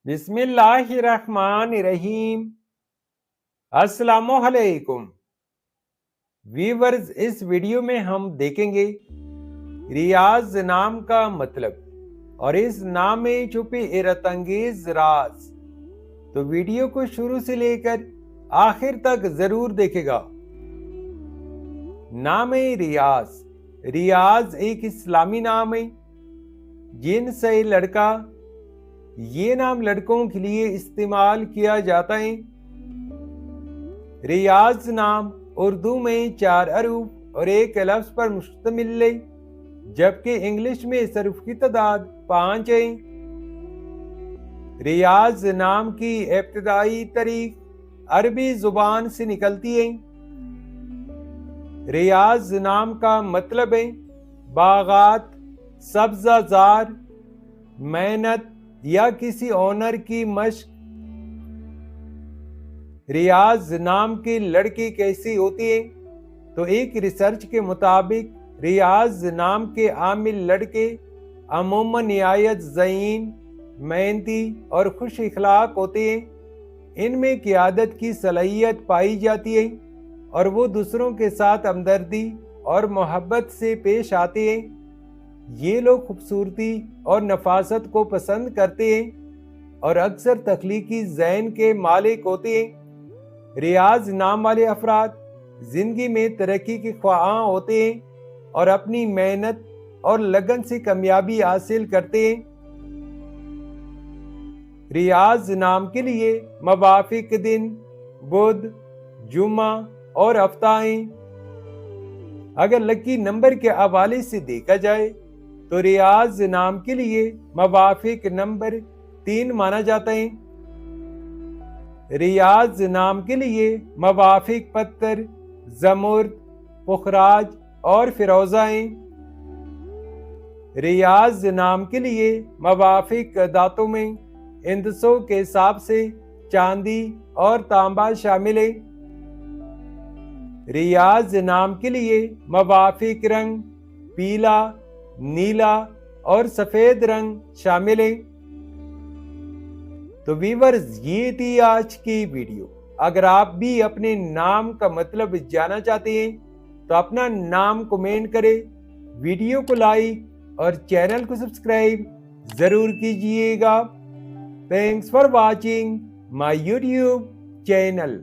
بسم اللہ الرحمن الرحیم۔ السلام علیکم ویورز، اس ویڈیو میں ہم دیکھیں گے ریاض نام کا مطلب اور اس نام میں چھپے حیرت انگیز راز۔ تو ویڈیو کو شروع سے لے کر آخر تک ضرور دیکھے گا۔ نام ریاض۔ ریاض ایک اسلامی نام ہے، جن سے لڑکا، یہ نام لڑکوں کے لیے استعمال کیا جاتا ہے۔ ریاض نام اردو میں 4 حروف اور ایک لفظ پر مشتمل ہے، جبکہ انگلش میں اس حروف کی تعداد 5 ہے۔ ریاض نام کی ابتدائی تاریخ عربی زبان سے نکلتی ہے۔ ریاض نام کا مطلب ہے باغات، سبزہ زار، محنت یا کسی ہنر کی مشق۔ ریاض نام کی لڑکی کیسی ہوتی ہے؟ تو ایک ریسرچ کے مطابق ریاض نام کے عامل لڑکے عموماً نہایت ذہین، محنتی اور خوش اخلاق ہوتے ہیں۔ ان میں قیادت کی صلاحیت پائی جاتی ہے اور وہ دوسروں کے ساتھ ہمدردی اور محبت سے پیش آتے ہیں۔ یہ لوگ خوبصورتی اور نفاست کو پسند کرتے ہیں اور اکثر تخلیقی ذہن کے مالک ہوتے ہیں۔ ریاض نام والے افراد زندگی میں ترقی کے خواہاں ہوتے ہیں اور اپنی محنت اور لگن سے کامیابی حاصل کرتے ہیں۔ ریاض نام کے لیے موافق دن بدھ، جمعہ اور ہفتہ ہیں۔ اگر لکی نمبر کے حوالے سے دیکھا جائے تو ریاض نام کے لیے موافق نمبر 3 مانا جاتا ہے۔ ریاض نام کے لیے موافق پتھر زمرد، پخراج اور فیروزہ ہیں۔ ریاض نام کے لیے موافق دھاتوں میں ہندسوں کے حساب سے چاندی اور تانبا شامل ہے۔ ریاض نام کے لیے موافق رنگ پیلا، نیلا اور سفید رنگ شامل ہے۔ تو ویورز، یہ تھی آج کی ویڈیو۔ اگر آپ بھی اپنے نام کا مطلب جاننا چاہتے ہیں تو اپنا نام کمنٹ کریں، ویڈیو کو لائک اور چینل کو سبسکرائب ضرور کیجئے گا۔ Thanks for watching my YouTube channel.